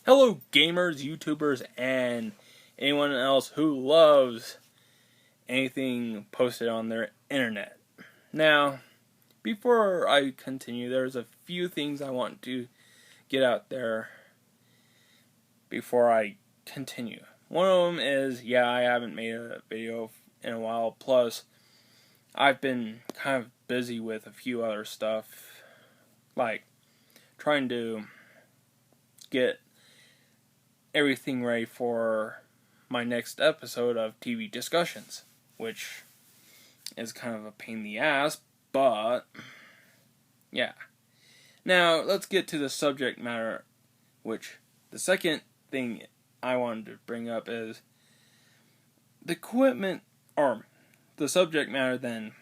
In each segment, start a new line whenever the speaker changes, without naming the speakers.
Hello gamers, YouTubers, and anyone else who loves anything posted on their internet. Now, before I continue, there's a few things I want to get out there before I continue. One of them is, I haven't made a video in a while, plus I've been kind of busy with a few other stuff, like trying to get everything ready for my next episode of TV Discussions, which is kind of a pain in the ass, but yeah. Now, let's get to the subject matter, which the second thing I wanted to bring up is the equipment, or the subject matter, then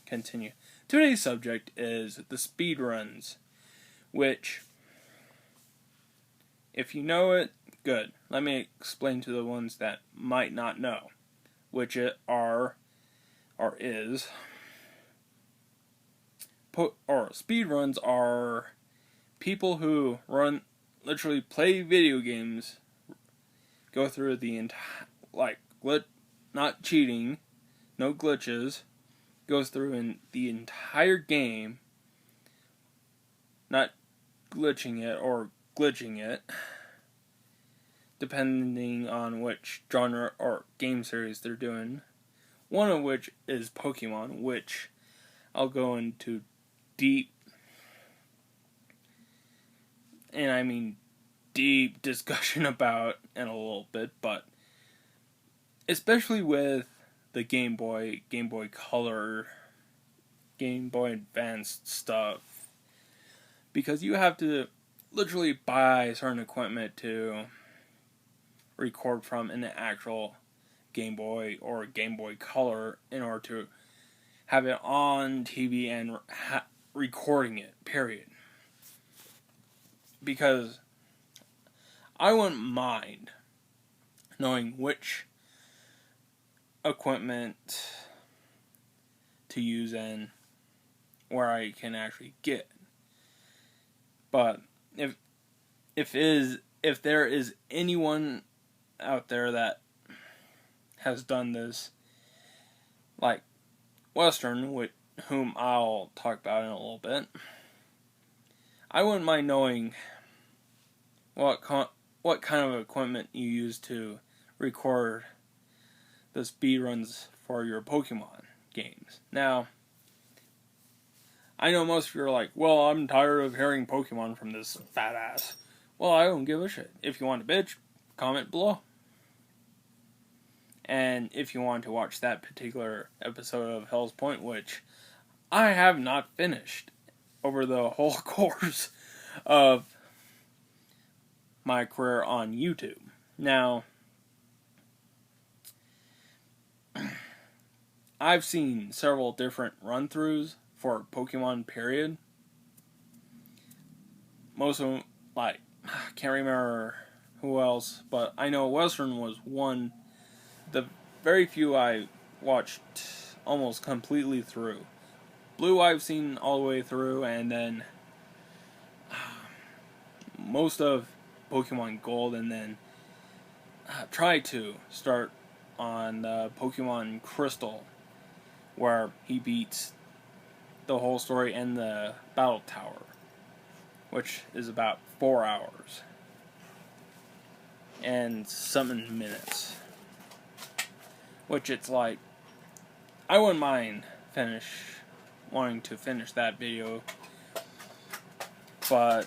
continue. Today's subject is the speedruns, which, if you know it, good. Let me explain to the ones that might not know, which speedruns are people who literally play video games, go through the entire, not cheating, no glitches, goes through the entire game, not glitching it or glitching it, depending on which genre or game series they're doing. One of which is Pokemon, which I'll go into deep discussion about in a little bit, but especially with the Game Boy Color, Game Boy Advanced stuff, because you have to literally buy certain equipment to record from an actual Game Boy or Game Boy Color in order to have it on TV and recording it, period. Because I wouldn't mind knowing which equipment to use and where I can actually get. But if there is anyone out there that has done this, like Western, with whom I'll talk about in a little bit, I wouldn't mind knowing what kind of equipment you use to record the speedruns for your Pokemon games. Now, I know most of you are like, well, I'm tired of hearing Pokemon from this fat ass. Well, I don't give a shit. If you want to bitch, comment below. And if you want to watch that particular episode of Hell's Point, which I have not finished over the whole course of my career on YouTube. Now, I've seen several different run-throughs for Pokemon, period. Most of them, I can't remember who else, but I know Western was one. The very few I watched almost completely through. Blue I've seen all the way through, and then most of Pokemon Gold, and then try to start on Pokemon Crystal, where he beats the whole story and the Battle Tower, which is about 4 hours and something minutes. Which it's like, I wouldn't mind wanting to finish that video, but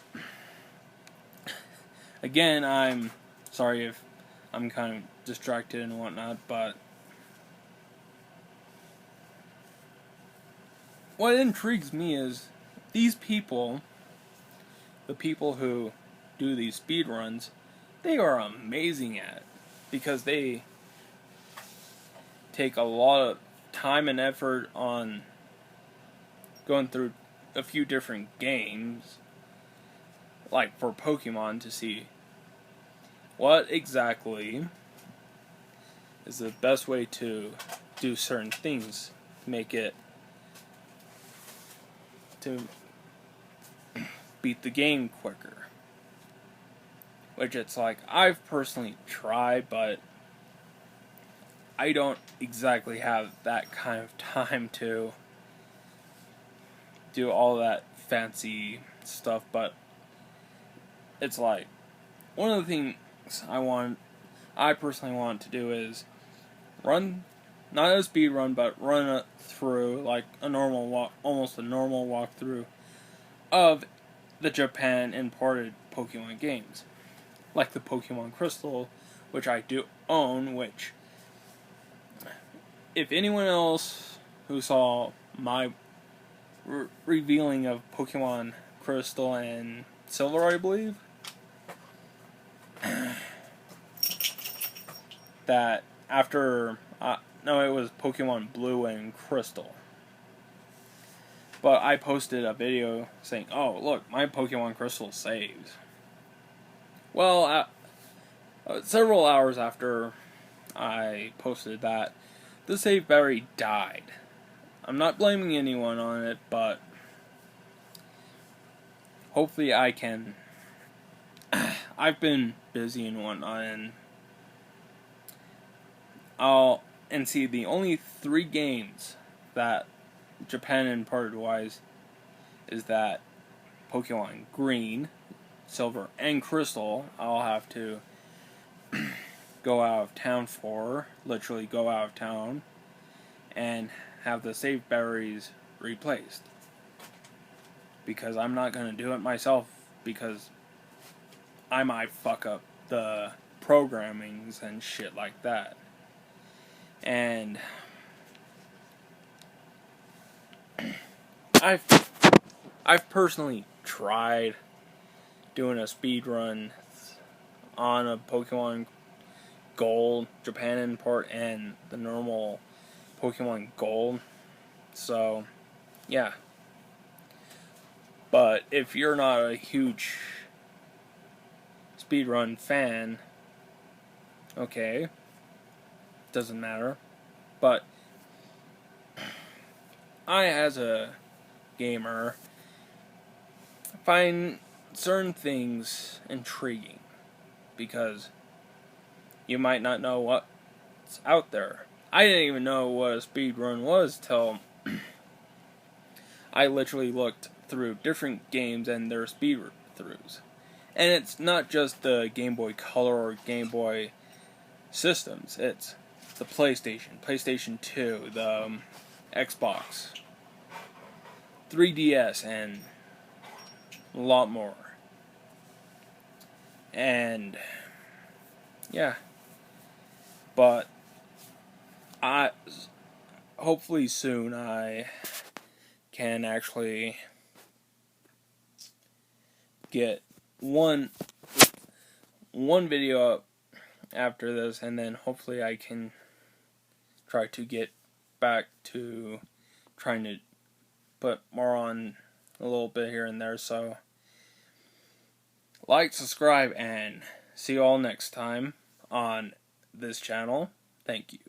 again, I'm sorry if I'm kind of distracted and whatnot, but what intrigues me is these people, the people who do these speedruns, they are amazing at it, because they take a lot of time and effort on going through a few different games, like for Pokemon, to see what exactly is the best way to do certain things, to beat the game quicker. which it's like I've personally tried, but I don't exactly have that kind of time to do all that fancy stuff. But it's like one of the things I personally want to do is run, not a speed run, but run it through like a normal walk, almost a normal walkthrough of the Japan imported Pokemon games, like the Pokemon Crystal, which I do own. Which, if anyone else who saw my revealing of Pokemon Crystal and Silver, I believe, that after no, it was Pokemon Blue and Crystal. But I posted a video saying, "Oh, look, my Pokemon Crystal saves." Well, several hours after I posted that, the save berry died. I'm not blaming anyone on it, but hopefully I can. I've been busy and whatnot, and see, the only 3 games that Japan imported wise is that Pokemon Green, Silver, and Crystal. I'll have to go out of town for, literally go out of town, and have the save berries replaced. Because I'm not going to do it myself, because I might fuck up the programmings and shit like that. And I've personally tried doing a speed run on a Pokemon Gold Japan import and the normal Pokemon Gold. So, yeah. But if you're not a huge speedrun fan, okay, doesn't matter. But I, as a gamer, find certain things intriguing because you might not know what's out there. I didn't even know what a speedrun was till I literally looked through different games and their speedthroughs. And it's not just the Game Boy Color or Game Boy systems. It's the PlayStation, PlayStation 2, the Xbox, 3DS, and a lot more. And yeah, but hopefully soon I can actually get one video up after this, and then hopefully I can try to get back to trying to put more on a little bit here and there. So like, subscribe, and see you all next time on this channel. Thank you.